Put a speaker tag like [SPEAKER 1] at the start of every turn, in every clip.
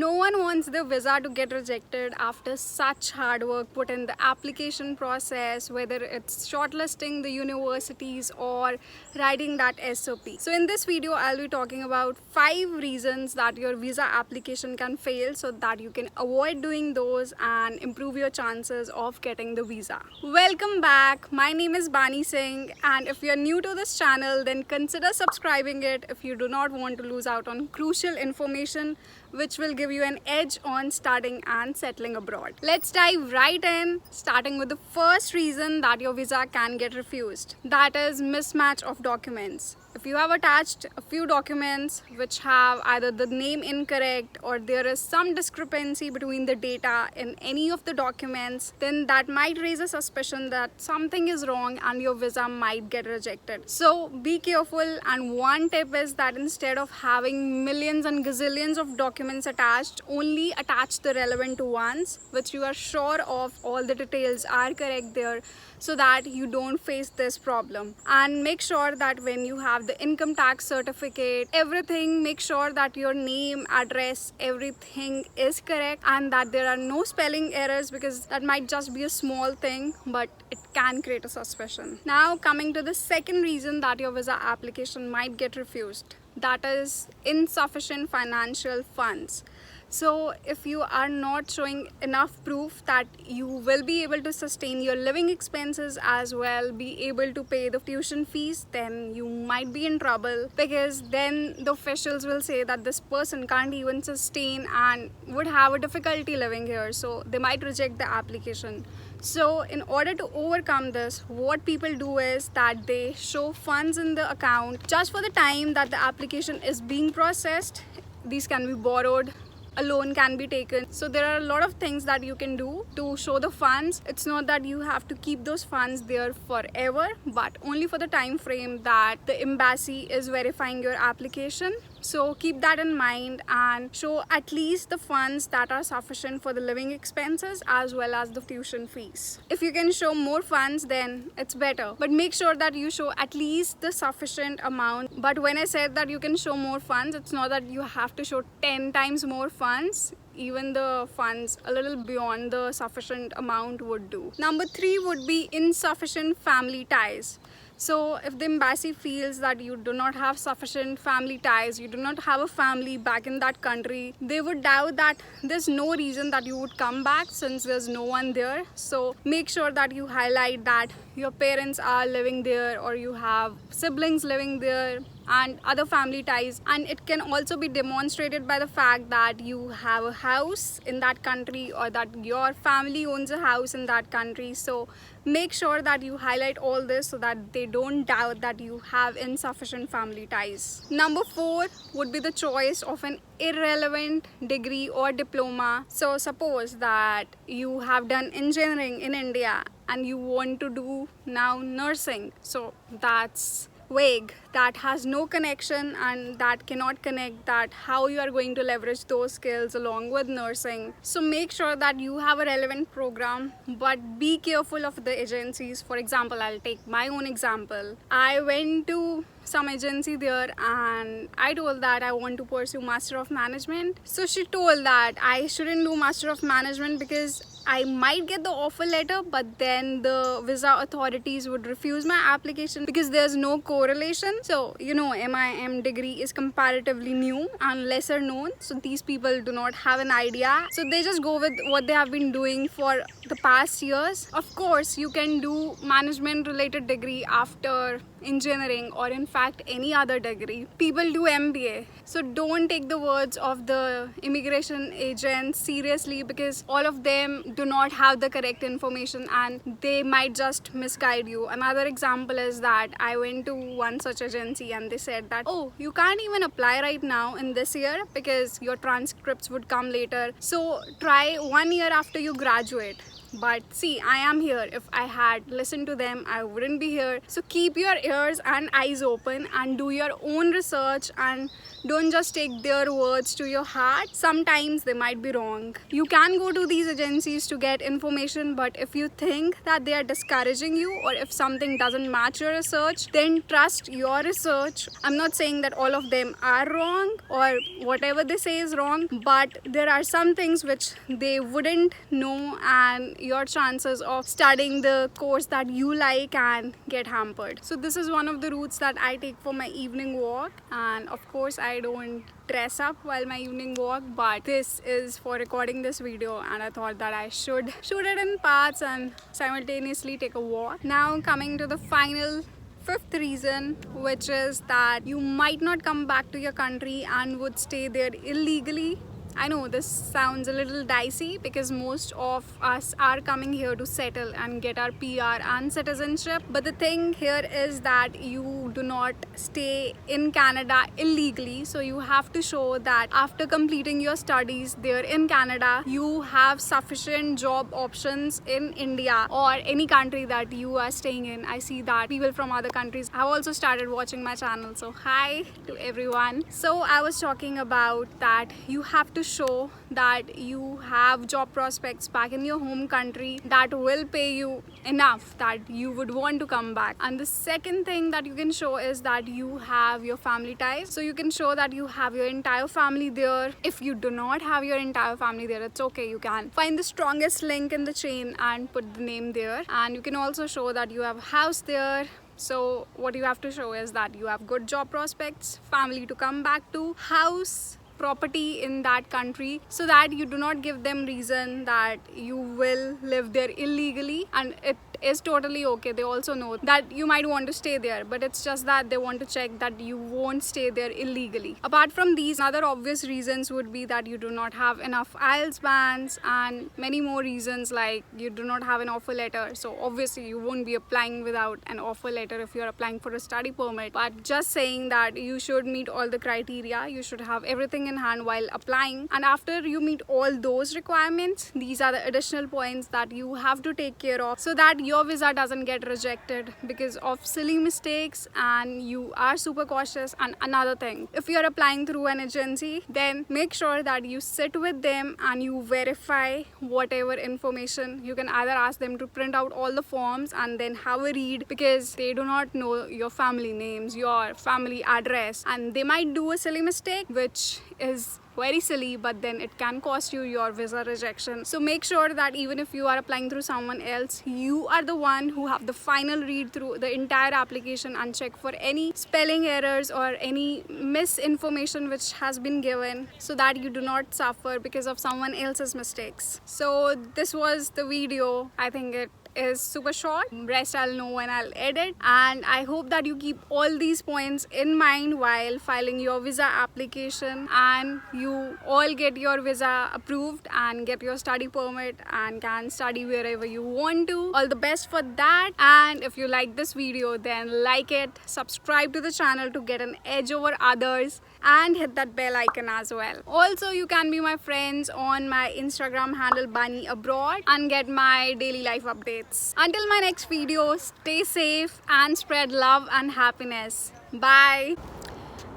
[SPEAKER 1] No one wants their visa to get rejected after such hard work put in the application process, whether it's shortlisting the universities or writing that SOP. So in this video, I'll be talking about 5 reasons that your visa application can fail so that you can avoid doing those and improve your chances of getting the visa. Welcome back. My name is Bani Singh, and if you're new to this channel, then consider subscribing it if you do not want to lose out on crucial information which will give you an edge on starting and settling abroad. Let's dive right in, starting with the first reason that your visa can get refused. That is mismatch of documents. If you have attached a few documents which have either the name incorrect or there is some discrepancy between the data in any of the documents, then that might raise a suspicion that something is wrong and your visa might get rejected. So be careful, and one tip is that instead of having millions and gazillions of documents attached, only attach the relevant ones which you are sure of all the details are correct there, so that you don't face this problem. And make sure that when you have the income tax certificate, everything, make sure that your name, address, everything is correct and that there are no spelling errors, because that might just be a small thing but it can create a suspicion. Now coming to the second reason that your visa application might get refused, that is insufficient financial funds. So if you are not showing enough proof that you will be able to sustain your living expenses as well, be able to pay the tuition fees, then you might be in trouble, because then the officials will say that this person can't even sustain and would have a difficulty living here, so they might reject the application. So in order to overcome this, what people do is that they show funds in the account just for the time that the application is being processed. These can be borrowed, a loan can be taken. So there are a lot of things that you can do to show the funds. It's not that you have to keep those funds there forever, but only for the time frame that the embassy is verifying your application. So keep that in mind and show at least the funds that are sufficient for the living expenses as well as the tuition fees. If you can show more funds, then it's better, but make sure that you show at least the sufficient amount. But when I said that you can show more funds, it's not that you have to show 10 times more funds. Even the funds a little beyond the sufficient amount would do. Number 3 would be insufficient family ties. So if the embassy feels that you do not have sufficient family ties, you do not have a family back in that country, they would doubt that there's no reason that you would come back since there's no one there. So make sure that you highlight that your parents are living there or you have siblings living there and other family ties. And it can also be demonstrated by the fact that you have a house in that country or that your family owns a house in that country. So make sure that you highlight all this so that they don't doubt that you have insufficient family ties. Number 4 would be the choice of an irrelevant degree or diploma. So suppose that you have done engineering in India and you want to do now nursing. So that's vague, that has no connection and that cannot connect that how you are going to leverage those skills along with nursing. So make sure that you have a relevant program, but be careful of the agencies. For example, I'll take my own example. I went to some agency there and I told that I want to pursue Master of Management. So she told that I shouldn't do Master of Management because I might get the offer letter, but then the visa authorities would refuse my application because there's no correlation. So MIM degree is comparatively new and lesser known, so these people do not have an idea, so they just go with what they have been doing for the past years. Of course, you can do management related degree after engineering or in fact any other degree. People do MBA, so don't take the words of the immigration agents seriously, because all of them do not have the correct information and they might just misguide you. Another example is that I went to one such agency and they said that, oh, you can't even apply right now in this year because your transcripts would come later, so try 1 year after you graduate. But see, I am here. If I had listened to them, I wouldn't be here. So keep your ears and eyes open and do your own research and Don't just take their words to your heart. Sometimes they might be wrong. You can go to these agencies to get information, but if you think that they are discouraging you or if something doesn't match your research, then trust your research. I'm not saying that all of them are wrong or whatever they say is wrong, but there are some things which they wouldn't know, and your chances of studying the course that you like can get hampered. So this is one of the routes that I take for my evening walk, and of course I don't dress up while my evening walk, but this is for recording this video and I thought that I should shoot it in parts and simultaneously take a walk. Now coming to the final fifth reason, which is that you might not come back to your country and would stay there illegally. I know this sounds a little dicey because most of us are coming here to settle and get our PR and citizenship, but the thing here is that you do not stay in Canada illegally. So you have to show that after completing your studies there in Canada, you have sufficient job options in India or any country that you are staying in. I see that people from other countries have also started watching my channel, so hi to everyone. So I was talking about that you have to show that you have job prospects back in your home country that will pay you enough that you would want to come back. And the second thing that you can show is that you have your family ties. So you can show that you have your entire family there. If you do not have your entire family there, it's okay, you can find the strongest link in the chain and put the name there. And you can also show that you have a house there. So what you have to show is that you have good job prospects, family to come back to, house, property in that country, so that you do not give them reason that you will live there illegally. And it is totally okay. They also know that you might want to stay there, but it's just that they want to check that you won't stay there illegally. Apart from these, other obvious reasons would be that you do not have enough IELTS bands and many more reasons, like you do not have an offer letter. So obviously you won't be applying without an offer letter if you're applying for a study permit. But just saying that you should meet all the criteria, you should have everything in hand while applying. And after you meet all those requirements, these are the additional points that you have to take care of so that your visa doesn't get rejected because of silly mistakes and you are super cautious. And another thing, if you're applying through an agency, then make sure that you sit with them and you verify whatever information. You can either ask them to print out all the forms and then have a read, because they do not know your family names, your family address, and they might do a silly mistake which is very silly, but then it can cost you your visa rejection. So make sure that even if you are applying through someone else, you are the one who have the final read through the entire application and check for any spelling errors or any misinformation which has been given, so that you do not suffer because of someone else's mistakes. So this was the video. I think it is super short. Rest I'll know when I'll edit, and I hope that you keep all these points in mind while filing your visa application and you all get your visa approved and get your study permit and can study wherever you want to. All the best for that. And if you like this video, then like it, subscribe to the channel to get an edge over others, and hit that bell icon as well. Also, you can be my friends on my Instagram handle Bunny Abroad and get my daily life updates. Until my next video, stay safe and spread love and happiness. Bye.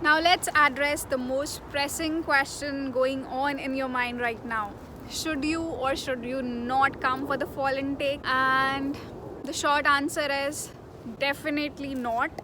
[SPEAKER 1] Now let's address the most pressing question going on in your mind right now. Should you or should you not come for the fall intake? And the short answer is definitely not.